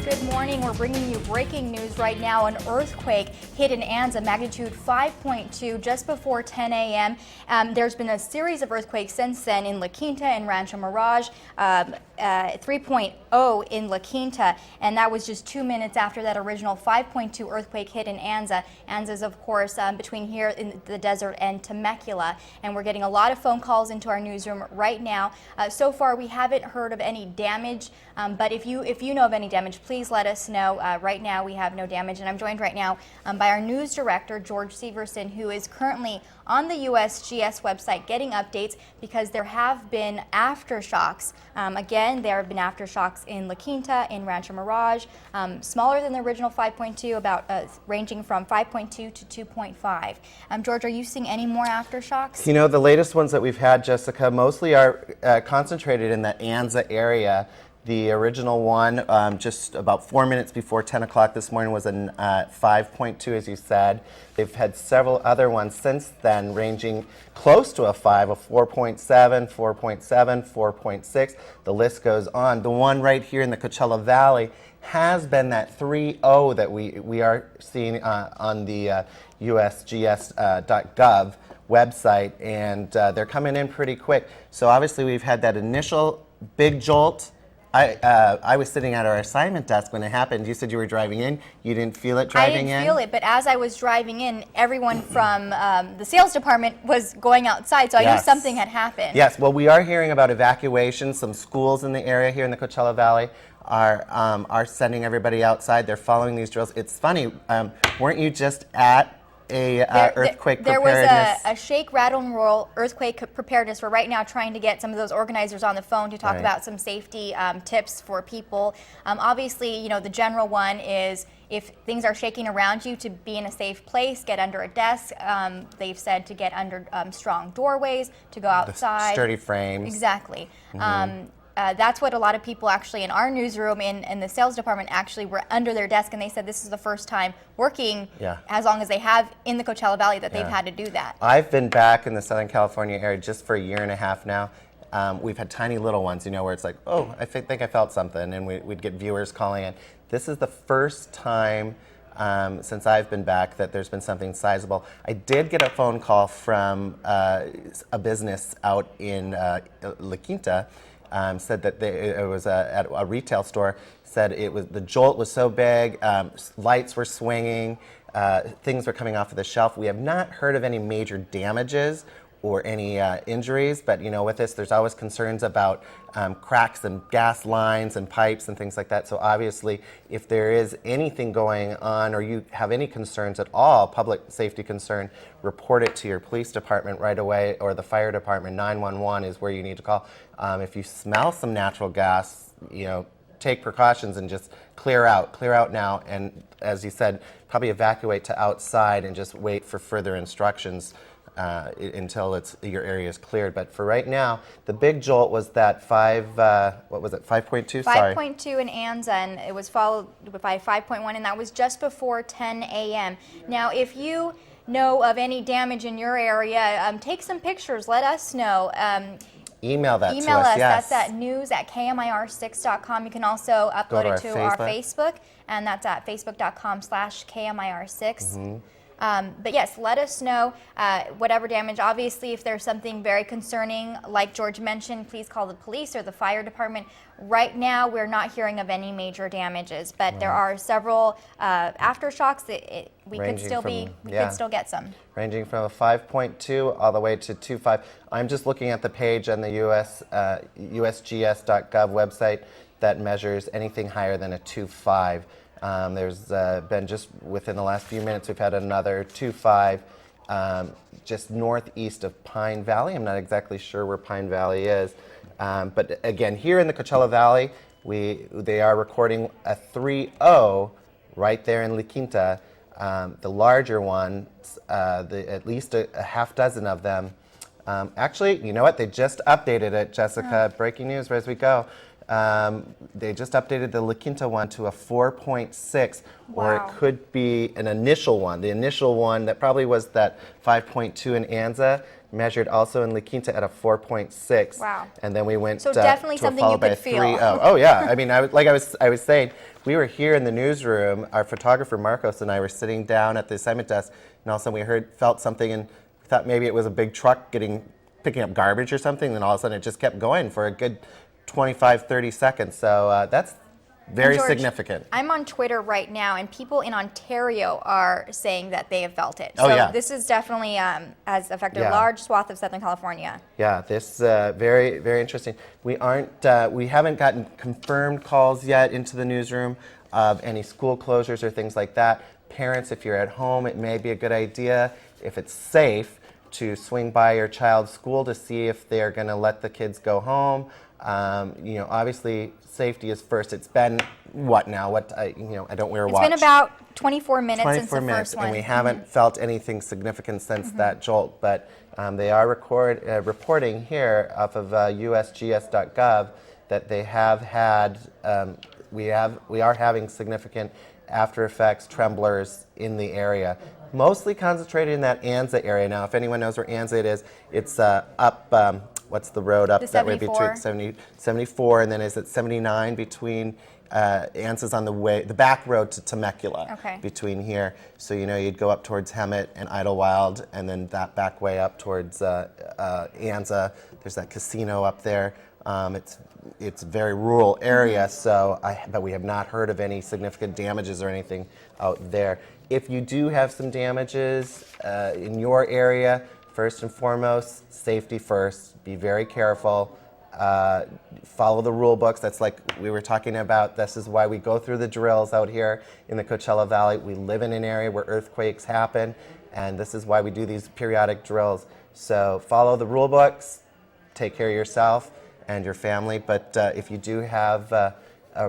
Good morning. We're bringing you breaking news right now. An earthquake hit in Anza, magnitude 5.2, just before 10 a.m. There's been a series of earthquakes since then in La Quinta and Rancho Mirage, 3.0 in La Quinta, and that was just 2 minutes after that original 5.2 earthquake hit in Anza. Anza is, of course, between here in the desert and Temecula, and we're getting a lot of phone calls into our newsroom right now. So far, we haven't heard of any damage, but if you know of any damage, please let us know. Right now, we have no damage, and I'm joined right now by our news director, George Severson, who is currently on the USGS website getting updates because there have been aftershocks. Again, there have been aftershocks in La Quinta, in Rancho Mirage, smaller than the original 5.2, about ranging from 5.2 to 2.5. George, are you seeing any more aftershocks? You know, the latest ones that we've had, Jessica, mostly are concentrated in the Anza area. The original one, just about 4 minutes before 10 o'clock this morning, was a 5.2, as you said. They've had several other ones since then, ranging close to a 5, a 4.7, 4.7, 4.6. The list goes on. The one right here in the Coachella Valley has been that 3.0 that we are seeing on the USGS.gov website, and they're coming in pretty quick. So obviously we've had that initial big jolt. I was sitting at our assignment desk when it happened. You said you were driving in. You didn't feel it driving in? I didn't feel it, but as I was driving in, everyone from the sales department was going outside, so I knew something had happened. Yes, well, we are hearing about evacuations. Some schools in the area here in the Coachella Valley are sending everybody outside. They're following these drills. It's funny, weren't you just at earthquake preparedness? There was a shake, rattle, and roll earthquake preparedness. We're right now trying to get some of those organizers on the phone to talk about some safety tips for people. Obviously, you know, the general one is if things are shaking around you, to be in a safe place, get under a desk. They've said to get under strong doorways, to go outside. The sturdy frames. Exactly. That's what a lot of people actually in our newsroom in the sales department actually were under their desk, and they said this is the first time working as long as they have in the Coachella Valley that they've had to do that. I've been back in the Southern California area just for a year and a half now. We've had tiny little ones, you know, where it's like, oh, I think I felt something, and we'd get viewers calling in. This is the first time since I've been back that there's been something sizable. I did get a phone call from a business out in La Quinta. Said that it was at a retail store. Said it was the jolt was so big, lights were swinging, things were coming off of the shelf. We have not heard of any major damages or any injuries, but you know, with this, there's always concerns about cracks and gas lines and pipes and things like that. So obviously, if there is anything going on or you have any concerns at all, public safety concern, report it to your police department right away, or the fire department. 911 is where you need to call. If you smell some natural gas, you know, take precautions and just clear out now. And as you said, probably evacuate to outside and just wait for further instructions until your area is cleared. But for right now, the big jolt was that 5.2? 5.2 in Anza, and it was followed by 5.1, and that was just before 10 a.m. Now, if you know of any damage in your area, take some pictures. Let us know. Email that to us. Email us. That's at news@KMIR6.com. You can also upload it to our Facebook, and that's at facebook.com/KMIR6. But yes, let us know whatever damage. Obviously, if there's something very concerning, like George mentioned, please call the police or the fire department. Right now, we're not hearing of any major damages, but there are several aftershocks that we could still get some. Ranging from a 5.2 all the way to 2.5. I'm just looking at the page on the USGS.gov website that measures anything higher than a 2.5. There's been just within the last few minutes, we've had another 2.5 just northeast of Pine Valley. I'm not exactly sure where Pine Valley is. But again, here in the Coachella Valley, they are recording a 3.0 right there in La Quinta. The larger ones, at least a half dozen of them. Actually, you know what? They just updated it, Jessica. Breaking news as we go. They just updated the La Quinta one to a 4.6, or it could be an initial one. The initial one that probably was that 5.2 in Anza measured also in La Quinta at a 4.6. Wow. And then we went So definitely to a something followed you by could a feel. 3.0. Oh yeah, I mean, I was saying, we were here in the newsroom, our photographer Marcos and I were sitting down at the assignment desk, and all of a sudden we felt something, and we thought maybe it was a big truck picking up garbage or something, and all of a sudden it just kept going for a good 25, 30 seconds. So that's very George, significant. I'm on Twitter right now, and people in Ontario are saying that they have felt it. Oh, So yeah. this is definitely has affected Yeah. a large swath of Southern California. Yeah, this very, very interesting. We haven't gotten confirmed calls yet into the newsroom of any school closures or things like that. Parents, if you're at home, it may be a good idea, if it's safe, to swing by your child's school to see if they're going to let the kids go home. Obviously, safety is first. It's been what now? I don't wear a watch. It's been about 24 minutes since 24 the minutes, first one. and we haven't felt anything significant since that jolt. But they are reporting here off of usgs.gov that they have had. We are having significant after effects, tremblers in the area, mostly concentrated in that Anza area. Now, if anyone knows where Anza is, it's up. What's the road up The that way 74. between 74 and then is it 79 between Anza's on the back road to Temecula. Okay. Between here. So you'd go up towards Hemet and Idlewild, and then that back way up towards Anza. There's that casino up there. It's a very rural area, but we have not heard of any significant damages or anything out there. If you do have some damages in your area, first and foremost, safety first. Be very careful. Follow the rule books. That's like we were talking about. This is why we go through the drills out here in the Coachella Valley. We live in an area where earthquakes happen, and this is why we do these periodic drills. So follow the rule books. Take care of yourself and your family. But if you do have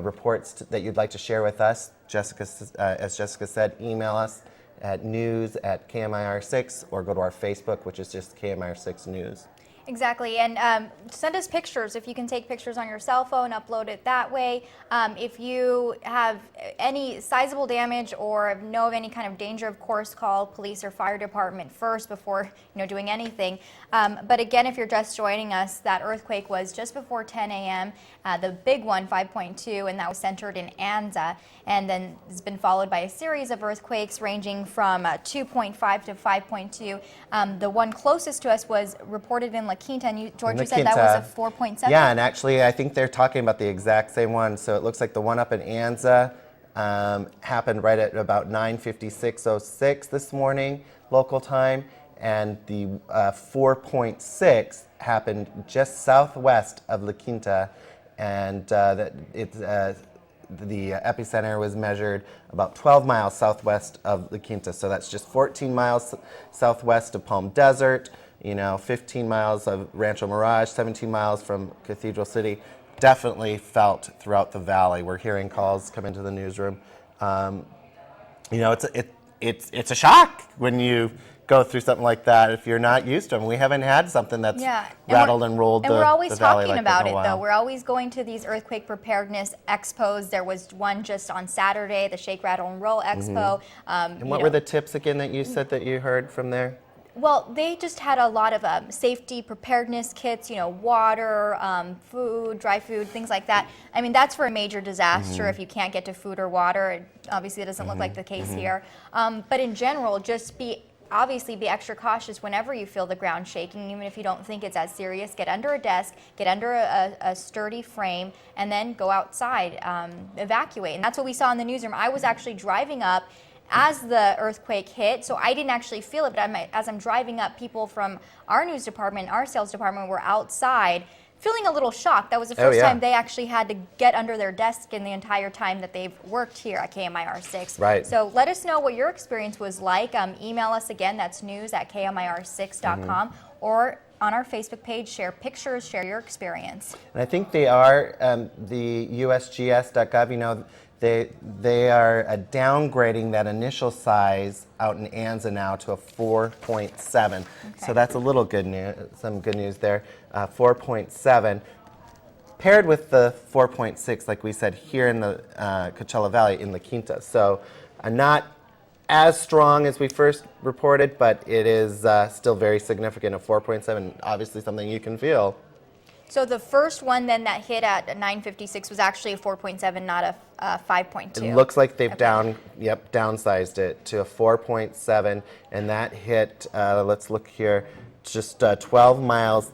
reports that you'd like to share with us, as Jessica said, email us at news@KMIR6 or go to our Facebook, which is just KMIR6 News. Exactly, and send us pictures. If you can take pictures on your cell phone, upload it that way. If you have any sizable damage or know of any kind of danger, of course, call police or fire department first before doing anything. But again, if you're just joining us, that earthquake was just before 10 a.m. The big one, 5.2, and that was centered in Anza. And then it's been followed by a series of earthquakes ranging from 2.5 to 5.2. The one closest to us was reported in La Quinta, and George, you said that was a 4.7? Yeah, and actually I think they're talking about the exact same one. So it looks like the one up in Anza happened right at about 9:56:06 this morning, local time, and the 4.6 happened just southwest of La Quinta, and the epicenter was measured about 12 miles southwest of La Quinta. So that's just 14 miles southwest of Palm Desert, 15 miles of Rancho Mirage, 17 miles from Cathedral City. Definitely felt throughout the valley. We're hearing calls come into the newsroom. It's a shock when you go through something like that if you're not used to them. We haven't had something that's rattled and rolled the valley. And we're always talking like about it, though. We're always going to these earthquake preparedness expos. There was one just on Saturday, the Shake, Rattle, and Roll Expo. And what were the tips again that you said that you heard from there? Well, they just had a lot of safety preparedness kits, water, food, dry food, things like that. I mean, that's for a major disaster if you can't get to food or water. Obviously, it doesn't look like the case here. But in general, just be extra cautious whenever you feel the ground shaking, even if you don't think it's as serious. Get under a desk, get under a sturdy frame, and then go outside, evacuate. And that's what we saw in the newsroom. I was actually driving up as the earthquake hit, so I didn't actually feel it, but as I'm driving up, people from our news department, our sales department were outside feeling a little shocked. That was the first time they actually had to get under their desk in the entire time that they've worked here at KMIR6. Right. So let us know what your experience was like. Email us again, that's news@KMIR6.com, or on our Facebook page, share pictures, share your experience. And I think they are, the usgs.gov, they are downgrading that initial size out in Anza now to a 4.7. So that's a little good news, some good news there. 4.7 paired with the 4.6, like we said, here in the Coachella Valley in La Quinta. So not as strong as we first reported, but it is still very significant at 4.7, obviously something you can feel. So the first one then that hit at 9:56 was actually a 4.7, not a 5.2. It looks like they've downsized it to a 4.7, and that hit, let's look here, just 12 miles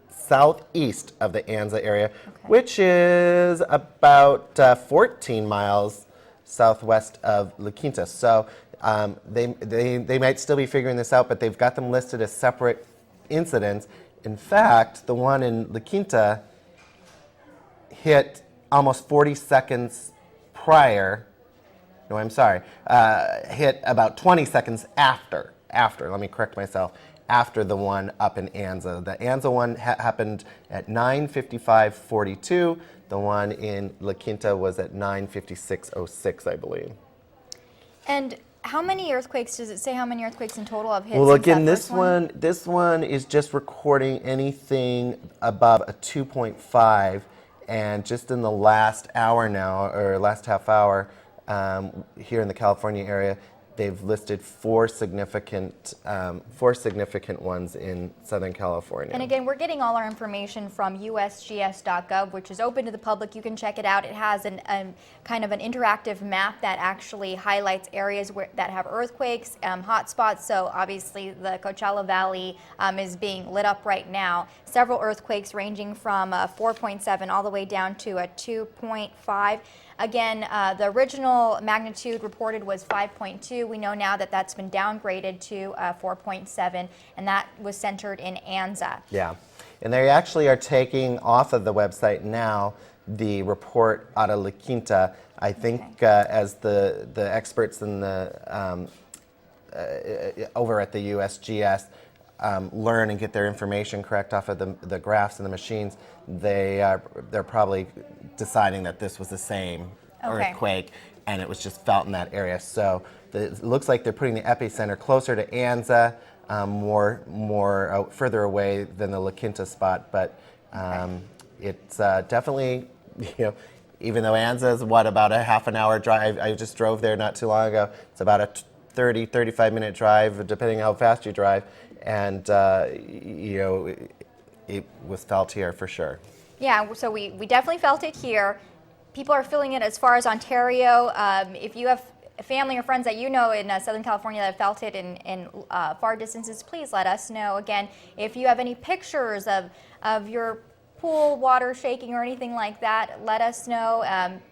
southeast of the Anza area, which is about 14 miles southwest of La Quinta. So they might still be figuring this out, but they've got them listed as separate incidents. In fact, the one in La Quinta hit almost 40 seconds prior. No, I'm sorry. Hit about 20 seconds after. Let me correct myself. After the one up in Anza. The Anza one happened at 9:55:42. The one in La Quinta was at 9:56:06, I believe. And how many earthquakes, does it say how many earthquakes in total have hit? Well, since again, that this first one is just recording anything above a 2.5, and just in the last hour now, or last half hour, here in the California area, they've listed four significant ones in Southern California. And again, we're getting all our information from usgs.gov, which is open to the public. You can check it out. It has kind of an interactive map that actually highlights areas that have earthquakes, hotspots. So obviously the Coachella Valley is being lit up right now. Several earthquakes ranging from 4.7 all the way down to a 2.5. Again, the original magnitude reported was 5.2. We know now that that's been downgraded to 4.7, and that was centered in Anza. Yeah, and they actually are taking off of the website now the report out of La Quinta. I think as the experts in the over at the USGS learn and get their information correct off of the graphs and the machines, they're probably deciding that this was the same earthquake and it was just felt in that area. So it looks like they're putting the epicenter closer to Anza, further away than the La Quinta spot. But it's definitely, even though Anza is about a half an hour drive. I just drove there not too long ago. It's about a 35 minute drive, depending how fast you drive. And it was felt here for sure. Yeah, so we definitely felt it here. People are feeling it as far as Ontario. If you have family or friends that you know in Southern California that have felt it in far distances, please let us know. Again, if you have any pictures of your pool water shaking or anything like that, let us know.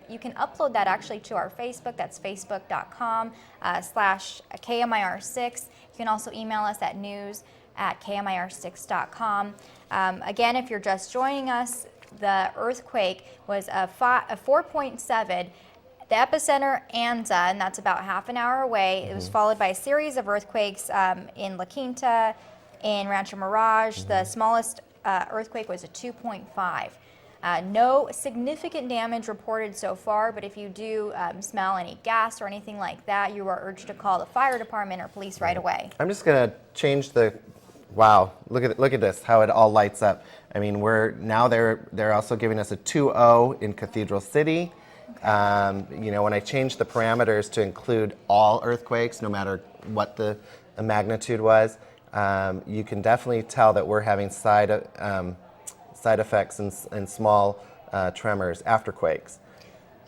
You can upload that actually to our Facebook. That's facebook.com/KMIR6. You can also email us at news@KMIR6.com. Again, if you're just joining us, the earthquake was a 4.7. The epicenter, Anza, and that's about half an hour away. It was followed by a series of earthquakes in La Quinta, in Rancho Mirage. The smallest earthquake was a 2.5. No significant damage reported so far, but if you do smell any gas or anything like that, you are urged to call the fire department or police right away. I'm just going to change the. Wow! Look at this, how it all lights up. I mean, they're also giving us a 2.0 in Cathedral City. When I changed the parameters to include all earthquakes, no matter what the magnitude was, you can definitely tell that we're having side effects and small tremors after quakes.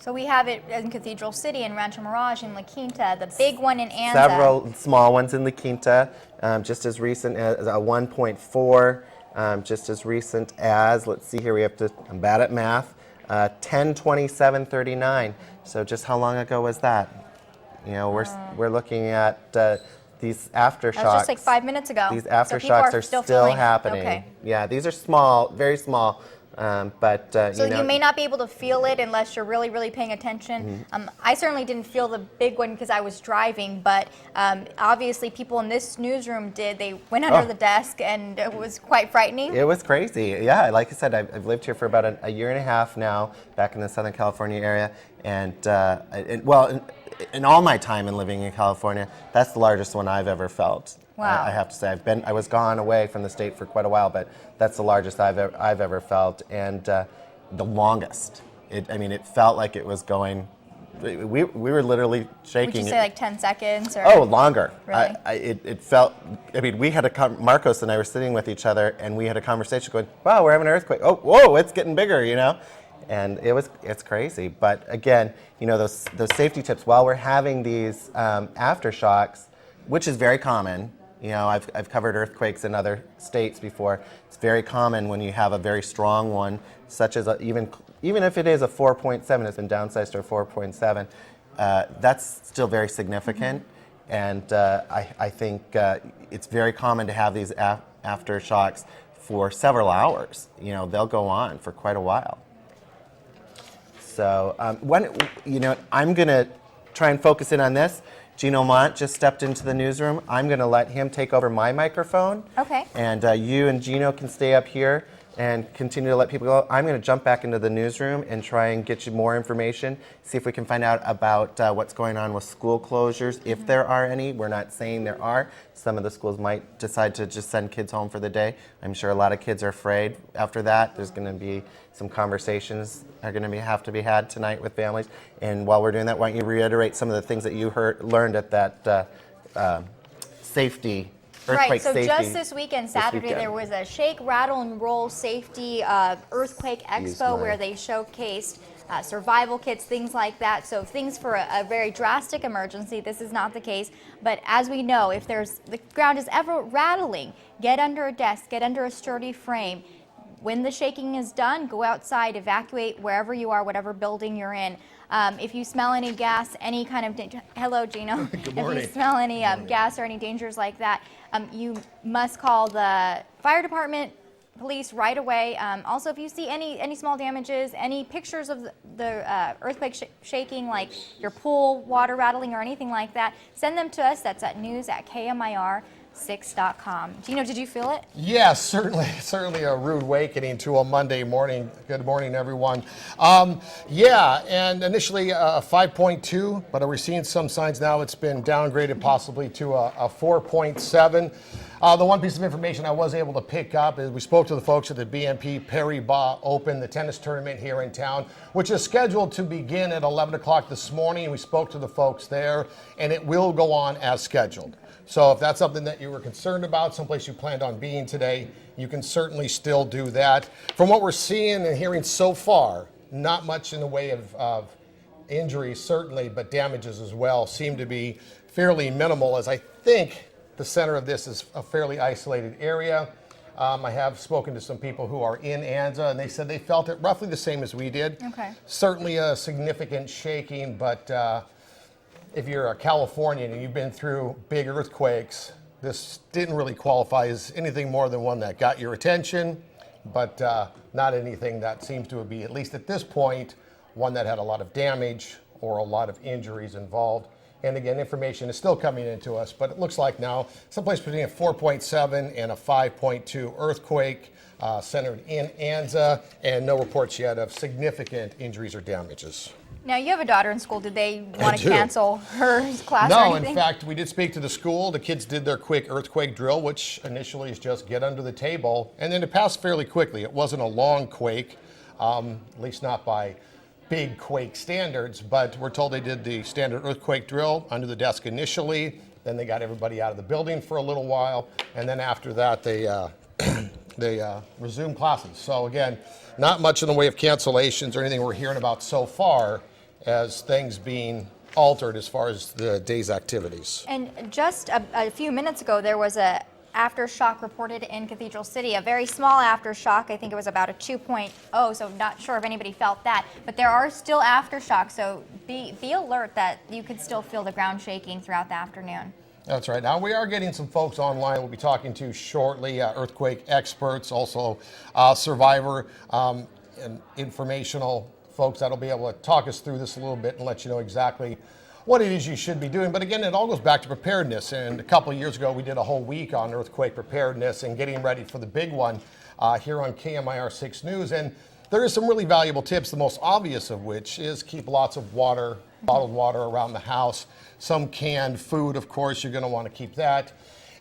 So we have it in Cathedral City, in Rancho Mirage, in La Quinta, the big one in Anza. Several small ones in La Quinta, just as recent as a 1.4, just as recent as, let's see here, I'm bad at math, 10/27/39. So just how long ago was that? We're looking at these aftershocks. That was just like 5 minutes ago. These aftershocks are still happening. Okay. Yeah, these are small, very small. So you may not be able to feel it unless you're really, really paying attention. I certainly didn't feel the big one because I was driving, but obviously people in this newsroom did. They went under the desk, and it was quite frightening. It was crazy. Yeah, like I said, I've lived here for about a year and a half now, back in the Southern California area, and in all my time in living in California, that's the largest one I've ever felt. Wow. I have to say, I was gone away from the state for quite a while, but that's the largest I've ever felt, and the longest. It felt like it was going we were literally shaking. Would you say like 10 seconds? Or? Oh, longer. Really? It felt, I mean, we had Marcos and I were sitting with each other and we had a conversation going, wow, we're having an earthquake. Oh, whoa, it's getting bigger, you know? And it's crazy. But again, you know, those safety tips, while we're having these aftershocks, which is very common, you know, I've covered earthquakes in other states before. It's very common when you have a very strong one, such as even if it is a 4.7, it's been downsized to a 4.7, that's still very significant. And I think it's very common to have these aftershocks for several hours. You know, they'll go on for quite a while. So I'm going to try and focus in on this. Gino Mont just stepped into the newsroom. I'm going to let him take over my microphone. Okay. And you and Gino can stay up here and continue to let people go. I'm going to jump back into the newsroom and try and get you more information, see if we can find out about what's going on with school closures, if there are any. We're not saying there are. Some of the schools might decide to just send kids home for the day. I'm sure a lot of kids are afraid after that. There's going to be some conversations are going to have to be had tonight with families. And while we're doing that, why don't you reiterate some of the things that you learned at that safety Right, so safety just this weekend, Saturday, there was a Shake, Rattle, and Roll Safety Earthquake Expo where they showcased survival kits, things like that. So things for a very drastic emergency. This is not the case. But as we know, if the ground is ever rattling, get under a desk, get under a sturdy frame. When the shaking is done, go outside, evacuate wherever you are, whatever building you're in. If you smell any gas, any kind of danger, hello Gino. Good morning. If you smell any gas or any dangers like that, you must call the fire department, police right away. Also, if you see any small damages, any pictures of the earthquake shaking, like your pool water rattling or anything like that, send them to us. That's at news@KMIR6.com. Gino, did you feel it? Yes, certainly a rude awakening to a Monday morning. Good morning, everyone. Yeah, and initially a 5.2, but we're seeing some signs now it's been downgraded possibly to a 4.7. The one piece of information I was able to pick up is we spoke to the folks at the BNP Paribas Open, the tennis tournament here in town, which is scheduled to begin at 11 o'clock this morning. We spoke to the folks there, and it will go on as scheduled. So if that's something that you were concerned about, someplace you planned on being today, you can certainly still do that. From what we're seeing and hearing so far, not much in the way of injuries, certainly, but damages as well seem to be fairly minimal, as I think the center of this is a fairly isolated area. I have spoken to some people who are in Anza, and they said they felt it roughly the same as we did. Okay. Certainly a significant shaking, but if you're a Californian and you've been through big earthquakes, this didn't really qualify as anything more than one that got your attention, but not anything that seems to be, at least at this point, one that had a lot of damage or a lot of injuries involved. And again, information is still coming into us, but it looks like now someplace between a 4.7 and a 5.2 earthquake centered in Anza, and no reports yet of significant injuries or damages. Now, you have a daughter in school. Did they want to do. cancel her class or No, anything? in fact, we did speak to the school. The kids did their quick earthquake drill, which initially is just get under the table, and then it passed fairly quickly. It wasn't a long quake, at least not by big quake standards, but we're told they did the standard earthquake drill under the desk initially, then they got everybody out of the building for a little while, and then after that they resumed classes. So again, not much in the way of cancellations or anything we're hearing about so far as things being altered as far as the day's activities. And just a few minutes ago, there was a aftershock reported in Cathedral City, a very small aftershock. I think it was about a 2.0, so not sure if anybody felt that. But there are still aftershocks, so be alert that you could still feel the ground shaking throughout the afternoon. That's right. Now, we are getting some folks online we'll be talking to shortly, earthquake experts, also survivor and informational folks that'll be able to talk us through this a little bit and let you know exactly what it is you should be doing. But again, it all goes back to preparedness. And a couple of years ago, we did a whole week on earthquake preparedness and getting ready for the big one here on KMIR 6 News. And there is some really valuable tips, the most obvious of which is keep lots of water, bottled water around the house. Some canned food, of course, you're going to want to keep that.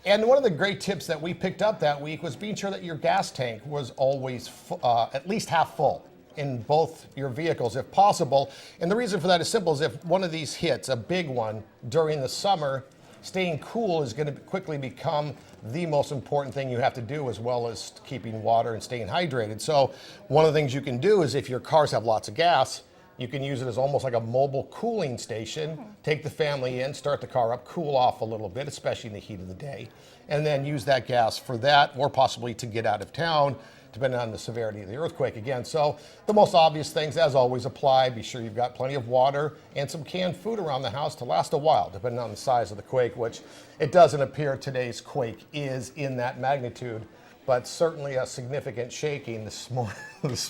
And one of the great tips that we picked up that week was being sure that your gas tank was always at least half full. in both your vehicles if possible. And the reason for that is simple, is if one of these hits, a big one, during the summer, staying cool is going to quickly become the most important thing you have to do, as well as keeping water and staying hydrated. So one of the things you can do is, if your cars have lots of gas, you can use it as almost like a mobile cooling station. Take the family in, start the car up, cool off a little bit, especially in the heat of the day, and then use that gas for that, or possibly to get out of town, depending on the severity of the earthquake again. So the most obvious things, as always, apply. Be sure you've got plenty of water and some canned food around the house to last a while, depending on the size of the quake, which it doesn't appear today's quake is in that magnitude, but certainly a significant shaking this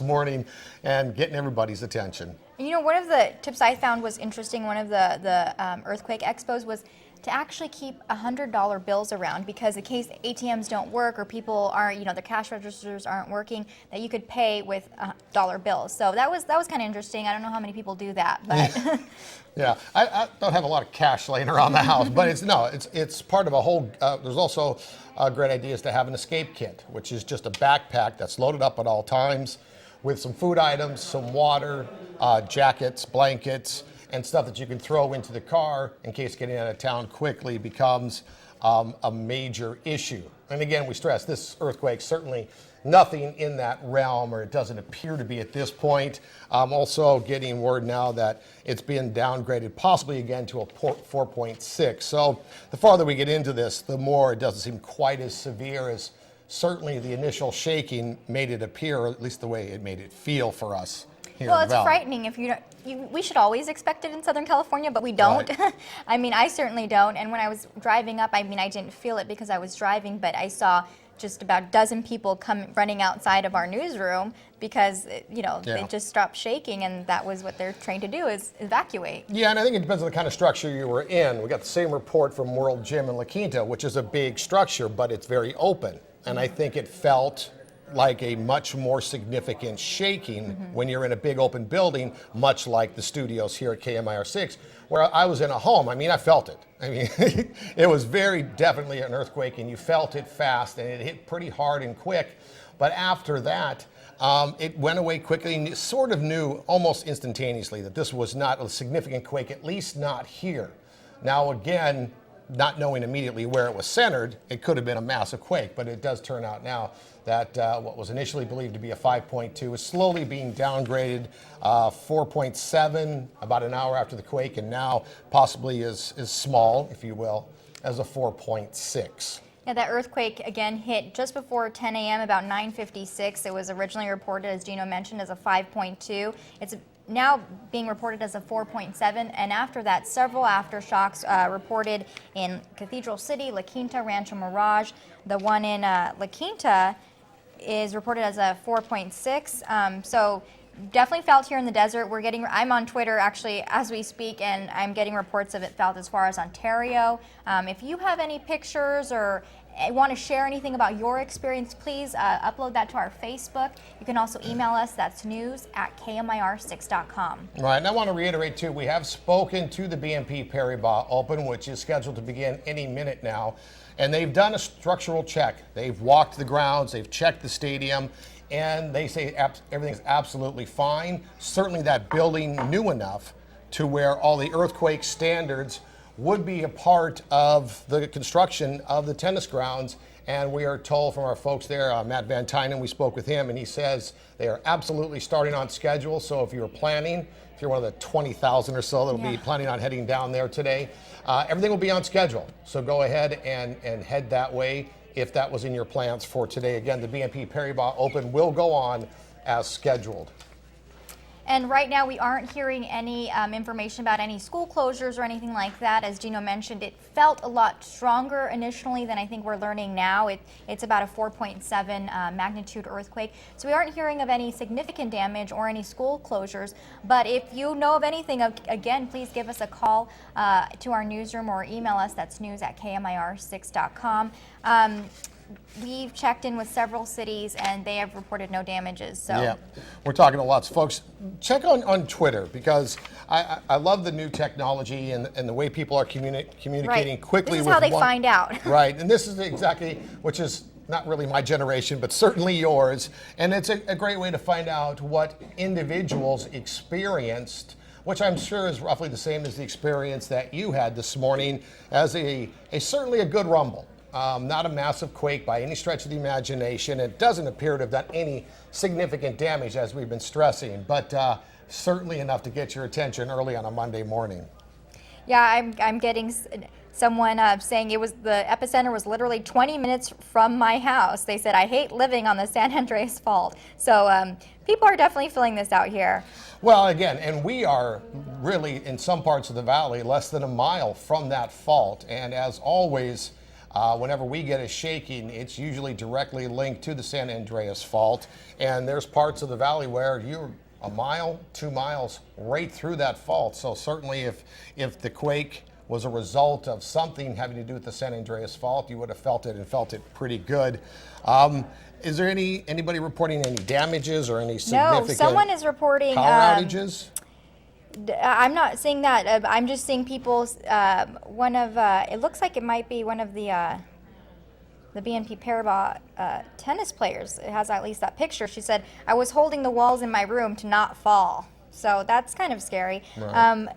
morning and getting everybody's attention. You know, one of the tips I found was interesting, one of the earthquake expos, was to actually keep $100 bills around, because in case ATMs don't work or people aren't, the cash registers aren't working, that you could pay with dollar bills. So that was kind of interesting. I don't know how many people do that, but yeah, I don't have a lot of cash laying around the house, but it's part of a whole. There's also a great idea is to have an escape kit, which is just a backpack that's loaded up at all times with some food items, some water, jackets, blankets, and stuff that you can throw into the car in case getting out of town quickly becomes a major issue. And again, we stress this earthquake, certainly nothing in that realm, or it doesn't appear to be at this point. Also getting word now that it's been downgraded possibly again to a 4.6. So the farther we get into this, the more it doesn't seem quite as severe as certainly the initial shaking made it appear, or at least the way it made it feel for us. Well, it's frightening. If you don't, we should always expect it in Southern California, but we don't. Right. I mean, I certainly don't. And when I was driving up, I mean, I didn't feel it because I was driving, but I saw just about a dozen people come running outside of our newsroom because, they just stopped shaking, and that was what they're trained to do, is evacuate. Yeah, and I think it depends on the kind of structure you were in. We got the same report from World Gym in La Quinta, which is a big structure, but it's very open. And I think it felt like a much more significant shaking when you're in a big open building, much like the studios here at KMIR-6, where I was in a home. I mean, I felt it. I mean, it was very definitely an earthquake, and you felt it fast, and it hit pretty hard and quick. But after that, it went away quickly, and you sort of knew almost instantaneously that this was not a significant quake, at least not here. Now, again, not knowing immediately where it was centered, it could have been a massive quake, but it does turn out now that what was initially believed to be a 5.2 is slowly being downgraded, 4.7 about an hour after the quake, and now possibly is small, if you will, as a 4.6. Yeah, that earthquake again hit just before 10 a.m., about 9:56. It was originally reported, as Gino mentioned, as a 5.2. It's now being reported as a 4.7, and after that, several aftershocks reported in Cathedral City, La Quinta, Rancho Mirage. The one in La Quinta is reported as a 4.6. So definitely felt here in the desert. I'm on Twitter actually as we speak, and I'm getting reports of it felt as far as Ontario. If you have any pictures or want to share anything about your experience, please upload that to our Facebook. You can also email us. That's news@KMIR6.com. Right, and I want to reiterate too, we have spoken to the BNP Paribas Open, which is scheduled to begin any minute now, and they've done a structural check. They've walked the grounds, they've checked the stadium, and they say everything's absolutely fine. Certainly that building new enough to where all the earthquake standards would be a part of the construction of the tennis grounds. And we are told from our folks there, Matt Van Tynen, we spoke with him, and he says they are absolutely starting on schedule. So if you're planning, if you're one of the 20,000 or so that'll be planning on heading down there today, everything will be on schedule. So go ahead and head that way if that was in your plans for today. Again, the BNP Paribas Open will go on as scheduled. And right now we aren't hearing any information about any school closures or anything like that. As Gino mentioned, it felt a lot stronger initially than I think we're learning now. It's about a 4.7 magnitude earthquake. So we aren't hearing of any significant damage or any school closures. But if you know of anything, again, please give us a call to our newsroom or email us. That's news@KMIR6.com. We've checked in with several cities, and they have reported no damages. So yeah, we're talking to lots of folks. Check on Twitter, because I love the new technology and the way people are communicating quickly. This is with how they find out. Right, and this is exactly, which is not really my generation, but certainly yours. And it's a great way to find out what individuals experienced, which I'm sure is roughly the same as the experience that you had this morning, as a certainly a good rumble. Not a massive quake by any stretch of the imagination. It doesn't appear to have done any significant damage, as we've been stressing, but certainly enough to get your attention early on a Monday morning. Yeah, I'm getting someone saying it was the epicenter was literally 20 minutes from my house. They said, I hate living on the San Andreas Fault. So people are definitely feeling this out here. Well, again, and we are really in some parts of the valley less than a mile from that fault. And as always, whenever we get a shaking, it's usually directly linked to the San Andreas Fault. And there's parts of the valley where you're a mile, 2 miles right through that fault. So certainly if the quake was a result of something having to do with the San Andreas Fault, you would have felt it and felt it pretty good. Is there anybody reporting any damages or any significant No, someone is reporting power outages? I'm not seeing that. I'm just seeing people's it looks like it might be one of the BNP Paribas tennis players. It has at least that picture. She said, I was holding the walls in my room to not fall. So that's kind of scary. Right.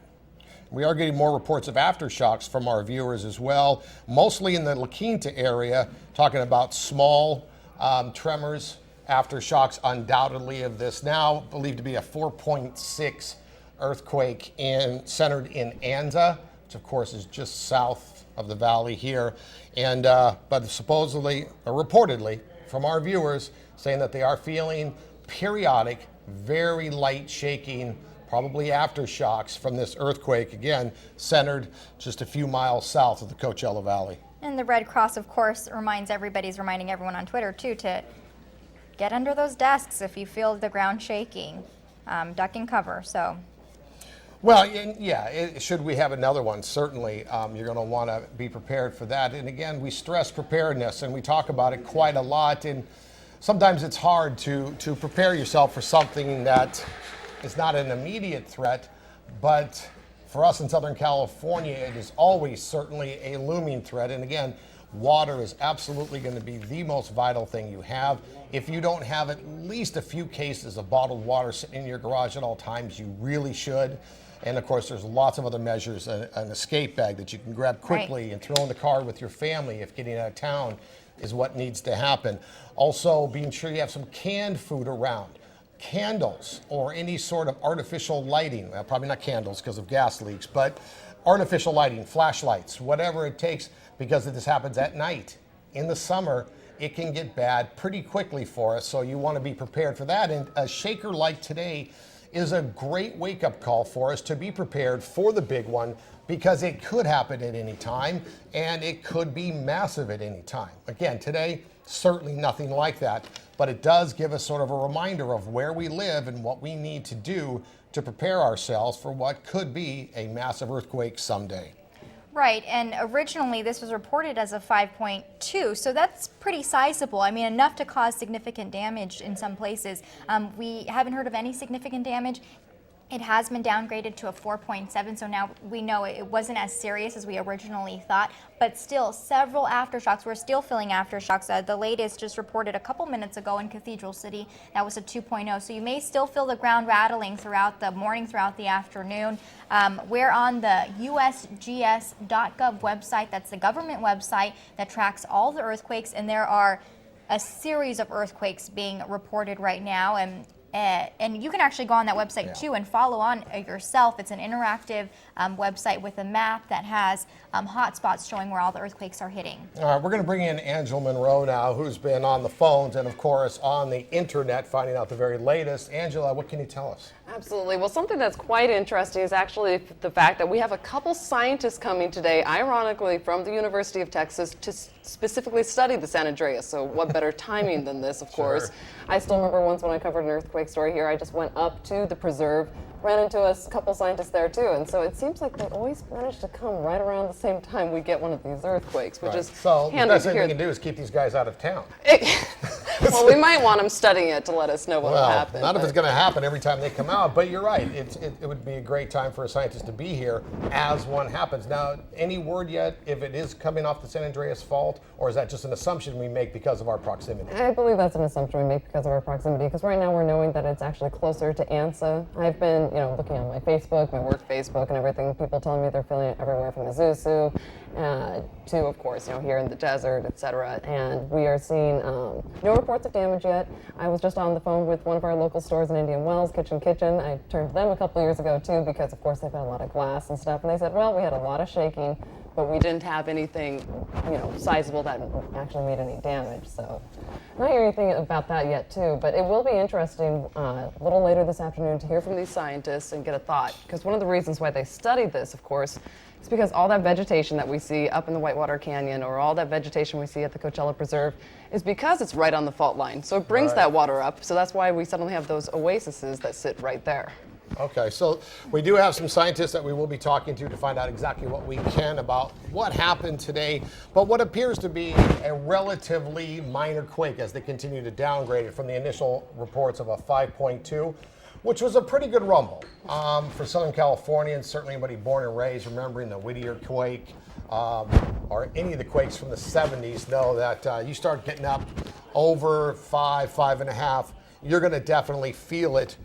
We are getting more reports of aftershocks from our viewers as well, mostly in the La Quinta area, talking about small tremors, aftershocks undoubtedly of this now believed to be a 4.6 earthquake centered in Anza, which of course is just south of the valley here. And but supposedly, or reportedly, from our viewers saying that they are feeling periodic, very light shaking, probably aftershocks from this earthquake, again, centered just a few miles south of the Coachella Valley. And the Red Cross, of course, reminding everyone on Twitter, too, to get under those desks if you feel the ground shaking. Duck and cover, so. Well, yeah, should we have another one, certainly you're going to want to be prepared for that. And again, we stress preparedness, and we talk about it quite a lot. And sometimes it's hard to prepare yourself for something that is not an immediate threat, but for us in Southern California, it is always certainly a looming threat. And again, water is absolutely going to be the most vital thing you have. If you don't have at least a few cases of bottled water sitting in your garage at all times, you really should. And of course, there's lots of other measures, an escape bag that you can grab quickly and throw in the car with your family if getting out of town is what needs to happen. Also, being sure you have some canned food around. Candles or any sort of artificial lighting, well, probably not candles because of gas leaks, but artificial lighting, flashlights, whatever it takes, because this happens at night. In the summer, it can get bad pretty quickly for us, so you want to be prepared for that. And a shaker like today is a great wake-up call for us to be prepared for the big one, because it could happen at any time, and it could be massive at any time. Again, today, certainly nothing like that, but it does give us sort of a reminder of where we live and what we need to do to prepare ourselves for what could be a massive earthquake someday. Right, and originally this was reported as a 5.2, so that's pretty sizable. I mean, enough to cause significant damage in some places. We haven't heard of any significant damage. It has been downgraded to a 4.7, so now we know it wasn't as serious as we originally thought, but still several aftershocks. We're still feeling aftershocks. The latest just reported a couple minutes ago in Cathedral City. That was a 2.0, so you may still feel the ground rattling throughout the morning, throughout the afternoon. We're on the usgs.gov website. That's the government website that tracks all the earthquakes, and there are a series of earthquakes being reported right now. And you can actually go on that website too and follow on yourself. It's an interactive website with a map that has hotspots showing where all the earthquakes are hitting. All right, we're going to bring in Angela Monroe now, who's been on the phones and, of course, on the internet finding out the very latest. Angela, what can you tell us? Absolutely. Well, something that's quite interesting is actually the fact that we have a couple scientists coming today, ironically, from the University of Texas to specifically study the San Andreas. So what better timing than this, of course. I still remember once when I covered an earthquake story here, I just went up to the preserve, ran into a couple scientists there too, and so it seems like they always manage to come right around the same time we get one of these earthquakes, which is so handy the best to thing hear. we can do is keep these guys out of town. Well, we might want them studying it to let us know what will happen. Not if it's going to happen every time they come out, but you're right. It would be a great time for a scientist to be here as one happens. Now, any word yet if it is coming off the San Andreas Fault, or is that just an assumption we make because of our proximity? I believe that's an assumption we make because of our proximity, because right now we're knowing that it's actually closer to Anza. I've been, looking on my Facebook, my work Facebook and everything, people telling me they're feeling it everywhere from the Zuzu to, of course, here in the desert, etc. And we are seeing no reports of damage yet. I was just on the phone with one of our local stores in Indian Wells, Kitchen. I turned to them a couple years ago too, because of course they've got a lot of glass and stuff, and they said, well, we had a lot of shaking, but we didn't have anything, sizable that actually made any damage. So I'm not hearing anything about that yet too, but it will be interesting a little later this afternoon to hear from these scientists and get a thought, because one of the reasons why they studied this, of course, is because all that vegetation that we see up in the Whitewater Canyon, or all that vegetation we see at the Coachella Preserve, is because it's right on the fault line. So it brings that water up. So that's why we suddenly have those oases that sit right there. Okay, so we do have some scientists that we will be talking to find out exactly what we can about what happened today, but what appears to be a relatively minor quake as they continue to downgrade it from the initial reports of a 5.2, which was a pretty good rumble for Southern Californians, certainly anybody born and raised remembering the Whittier quake or any of the quakes from the 70s know that you start getting up over 5.5, you're going to definitely feel it.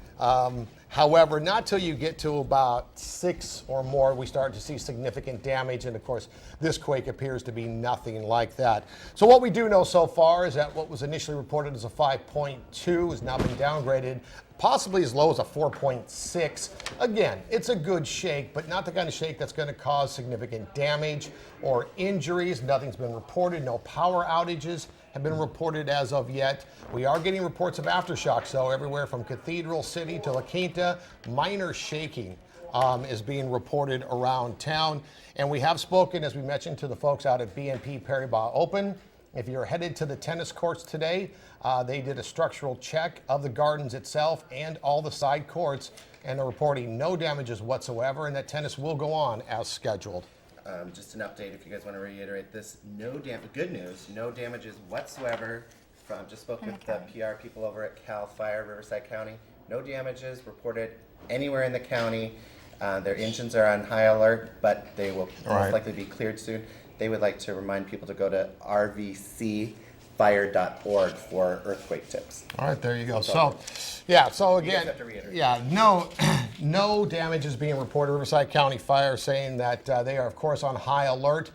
However, not till you get to about 6 or more, we start to see significant damage. And of course, this quake appears to be nothing like that. So what we do know so far is that what was initially reported as a 5.2 has now been downgraded, possibly as low as a 4.6. Again, it's a good shake, but not the kind of shake that's going to cause significant damage or injuries. Nothing's been reported. No power outages have been reported as of yet. We are getting reports of aftershocks, though, everywhere from Cathedral City to La Quinta. Minor shaking is being reported around town. And we have spoken, as we mentioned, to the folks out at BNP Paribas Open. If you're headed to the tennis courts today, they did a structural check of the gardens itself and all the side courts, and they're reporting no damages whatsoever, and that tennis will go on as scheduled. Just an update, if you guys want to reiterate this, good news, no damages whatsoever. Just spoke with the PR people over at CAL FIRE, Riverside County. No damages reported anywhere in the county. Their engines are on high alert, but they will most likely be cleared soon. They would like to remind people to go to rvcfire.org for earthquake tips. All right, there you go. So again, no damage is being reported. Riverside County Fire saying that they are, of course, on high alert.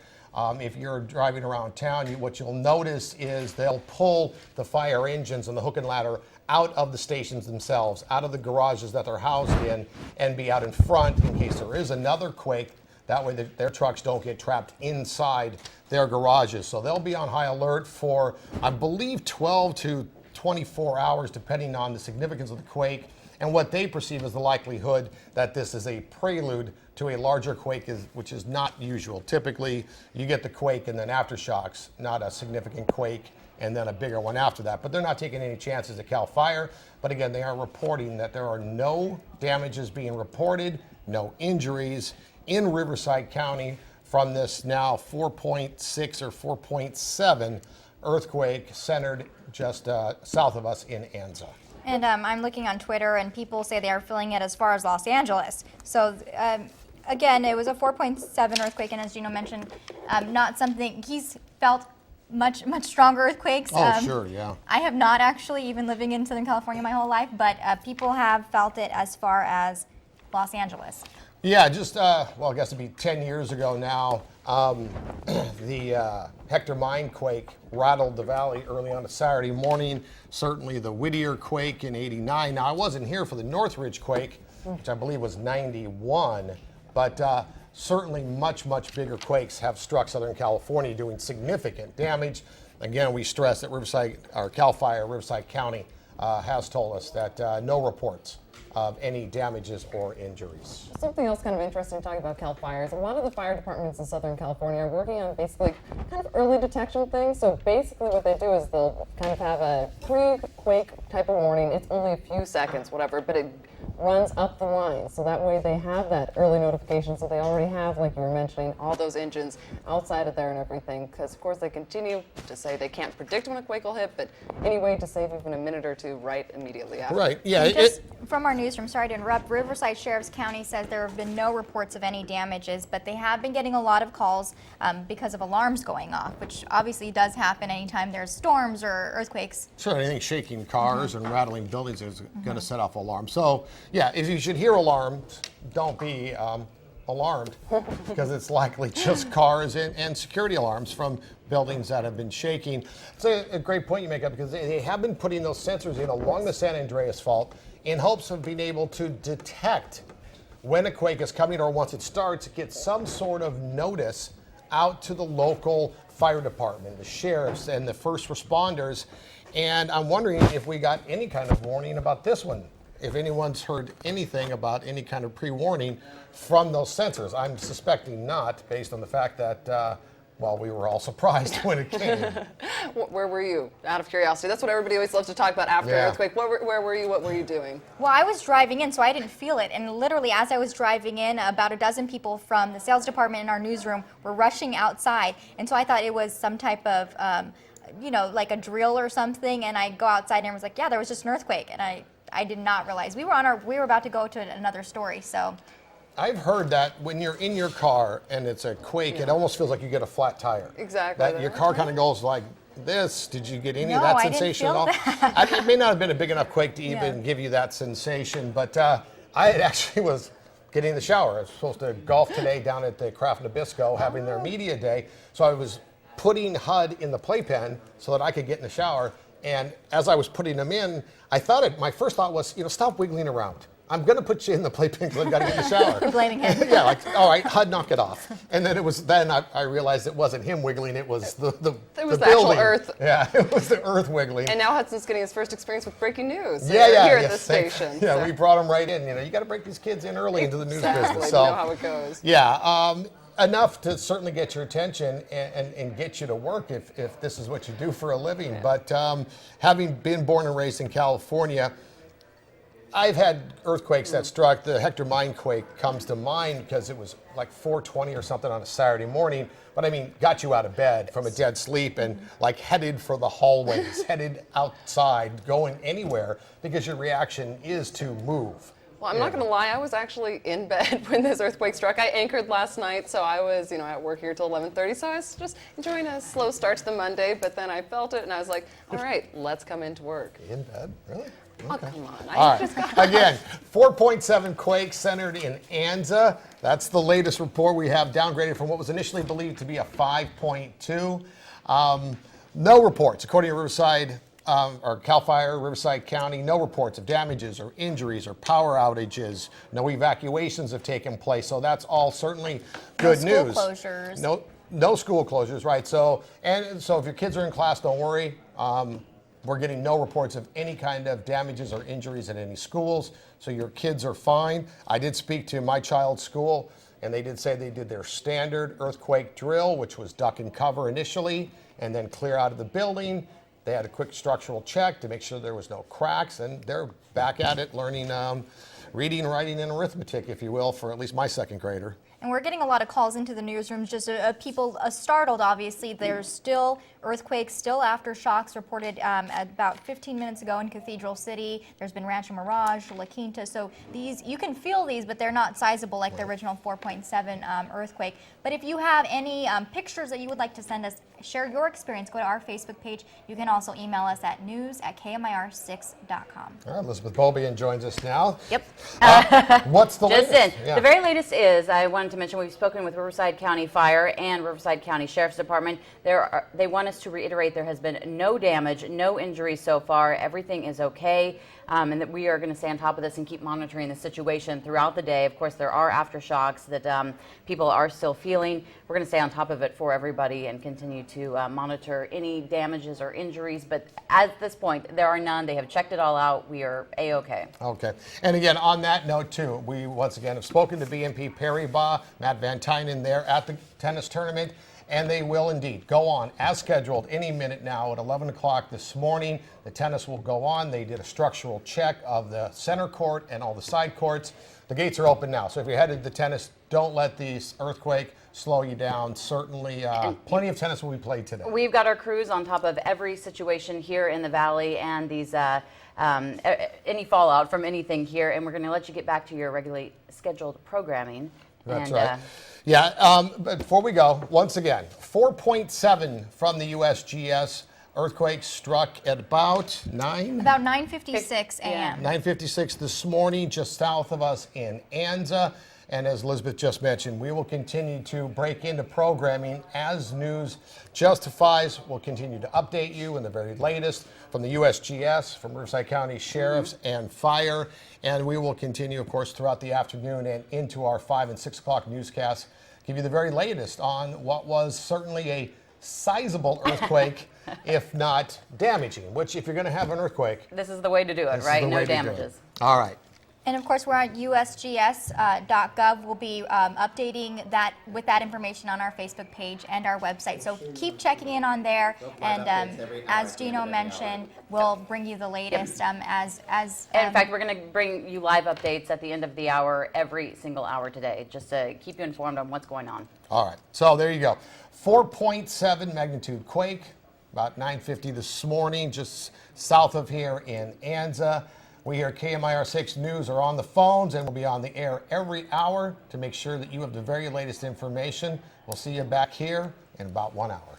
If you're driving around town, what you'll notice is they'll pull the fire engines and the hook and ladder out of the stations themselves, out of the garages that they're housed in, and be out in front in case there is another quake. That way their trucks don't get trapped inside their garages. So they'll be on high alert for, I believe, 12 to 24 hours, depending on the significance of the quake and what they perceive as the likelihood that this is a prelude to a larger quake, which is not usual. Typically, you get the quake and then aftershocks, not a significant quake and then a bigger one after that. But they're not taking any chances at CAL FIRE. But again, they are reporting that there are no damages being reported, no injuries in Riverside County from this now 4.6 or 4.7 earthquake centered just south of us in Anza. And I'm looking on Twitter, and people say they are feeling it as far as Los Angeles. So again, it was a 4.7 earthquake, and as Gino mentioned, not something he's felt much stronger earthquakes. Sure, yeah. I have not actually, even living in Southern California my whole life, but people have felt it as far as Los Angeles. Yeah, just, I guess it'd be 10 years ago now, the Hector mine quake rattled the valley early on a Saturday morning. Certainly the Whittier quake in '89. Now, I wasn't here for the Northridge quake, which I believe was '91, but certainly much bigger quakes have struck Southern California, doing significant damage. Again, we stress that CAL FIRE, Riverside County, has told us that no reports of any damages or injuries. Something else kind of interesting talking about CAL FIRE is a lot of the fire departments in Southern California are working on basically kind of early detection things. So basically what they do is they'll kind of have a pre-quake type of warning. It's only a few seconds, whatever, but runs up the line. So that way they have that early notification. So they already have, like you were mentioning, all those engines outside of there and everything. Because, of course, they continue to say they can't predict when a quake will hit, but any way to save even a minute or two right immediately after. Right, yeah. Just from our newsroom, sorry to interrupt, Riverside Sheriff's County says there have been no reports of any damages, but they have been getting a lot of calls because of alarms going off, which obviously does happen anytime there's storms or earthquakes. Sure, anything shaking cars and rattling buildings is going to set off alarms. So, yeah, if you should hear alarms, don't be alarmed, because it's likely just cars and security alarms from buildings that have been shaking. It's a great point you make up, because they have been putting those sensors in along the San Andreas Fault in hopes of being able to detect when a quake is coming, or once it starts, get some sort of notice out to the local fire department, the sheriffs, and the first responders. And I'm wondering if we got any kind of warning about this one, if anyone's heard anything about any kind of pre-warning from those sensors. I'm suspecting not, based on the fact that, well, we were all surprised when it came. Where were you? Out of curiosity. That's what everybody always loves to talk about after an earthquake. Where were you? What were you doing? Well, I was driving in, so I didn't feel it. And literally, as I was driving in, about a dozen people from the sales department in our newsroom were rushing outside. And so I thought it was some type of, you know, like a drill or something. And I go outside and everyone's like, yeah, there was just an earthquake. And I did not realize. We were about to go to another story, so. I've heard that when you're in your car and it's a quake, it almost feels like you get a flat tire. Exactly. That your car kind of goes like this. Did you get any No, of that I didn't sensation feel at all? that. It may not have been a big enough quake to even give you that sensation, but I actually was getting in the shower. I was supposed to golf today down at the Kraft Nabisco having their media day, so I was putting HUD in the playpen so that I could get in the shower. And as I was putting them in, my first thought was, stop wiggling around. I'm going to put you in the playpen because I've got to get in the shower. Blaming him. Yeah, like, all right, HUD, knock it off. And then I realized it wasn't him wiggling, it was the actual building. earth. Yeah, it was the earth wiggling. And now Hudson's getting his first experience with breaking news here at the station. Yeah, so. we brought him right in. You got to break these kids in early into the news business. So, you know how it goes. Yeah, enough to certainly get your attention and get you to work if this is what you do for a living. Yeah. But having been born and raised in California, I've had earthquakes that struck. The Hector mine quake comes to mind because it was like 4:20 or something on a Saturday morning. But I mean, got you out of bed from a dead sleep and like headed for the hallways, headed outside, going anywhere, because your reaction is to move. Well, I'm not going to lie, I was actually in bed when this earthquake struck. I anchored last night, so I was, at work here till 11:30, so I was just enjoying a slow start to the Monday, but then I felt it and I was like, all right, let's come into work. In bed? Really? Oh, Okay. come on. All right. Again, 4.7 quake centered in Anza. That's the latest report we have, downgraded from what was initially believed to be a 5.2. No reports, according to Riverside, or CAL FIRE, Riverside County, no reports of damages or injuries or power outages. No evacuations have taken place, so that's all certainly good No news. school closures. No school closures, right? So if your kids are in class, don't worry. We're getting no reports of any kind of damages or injuries at any schools, so your kids are fine. I did speak to my child's school, and they did say they did their standard earthquake drill, which was duck and cover initially, and then clear out of the building. They had a quick structural check to make sure there was no cracks, and they're back at it learning reading, writing, and arithmetic, if you will, for at least my second grader. And we're getting a lot of calls into the newsrooms, just people startled, obviously. There's still earthquakes, still aftershocks reported about 15 minutes ago in Cathedral City. There's been Rancho Mirage, La Quinta. So you can feel these, but they're not sizable like the original 4.7 earthquake. But if you have any pictures that you would like to send us, share your experience, go to our Facebook page. You can also email us at news@KMIR6.com. All right, Elizabeth Bobian joins us now. Yep. What's the Just latest? in. The very latest is, I wanted to mention, we've spoken with Riverside County Fire and Riverside County Sheriff's Department. They want us to reiterate there has been no damage, no injuries so far. Everything is okay. And that we are going to stay on top of this and keep monitoring the situation throughout the day. Of course, there are aftershocks that people are still feeling. We're going to stay on top of it for everybody and continue to monitor any damages or injuries. But at this point, there are none. They have checked it all out. We are A-OK. Okay. And again, on that note, too, we once again have spoken to BNP Paribas, Matt Van Tynen there at the tennis tournament. and they will indeed go on as scheduled any minute now at 11 o'clock this morning. The tennis will go on. They did a structural check of the center court and all the side courts. The gates are open now, so if you're headed to tennis, don't let the earthquake slow you down. Certainly, plenty of tennis will be played today. We've got our crews on top of every situation here in the valley and these any fallout from anything here, and we're going to let you get back to your regularly scheduled programming. That's and, right. But before we go, once again, 4.7 from the USGS. Earthquake struck at about 9? About 9:56 a.m. 9:56 this morning, just south of us in Anza. And as Elizabeth just mentioned, we will continue to break into programming as news justifies. We'll continue to update you in the very latest from the USGS, from Riverside County Sheriffs and Fire. And we will continue, of course, throughout the afternoon and into our 5 and 6 o'clock newscasts, give you the very latest on what was certainly a sizable earthquake, if not damaging, which if you're going to have an earthquake, this is the way to do it, right? No damages. All right. And of course, we're at usgs.gov. We'll be updating that with that information on our Facebook page and our website. So keep checking in on there. And as Gino mentioned, we'll bring you the latest in fact, we're going to bring you live updates at the end of the hour every single hour today, just to keep you informed on what's going on. All right. So there you go. 4.7 magnitude quake, about 9:50 this morning, just south of here in Anza. We here at KMIR 6 News are on the phones and we'll be on the air every hour to make sure that you have the very latest information. We'll see you back here in about 1 hour.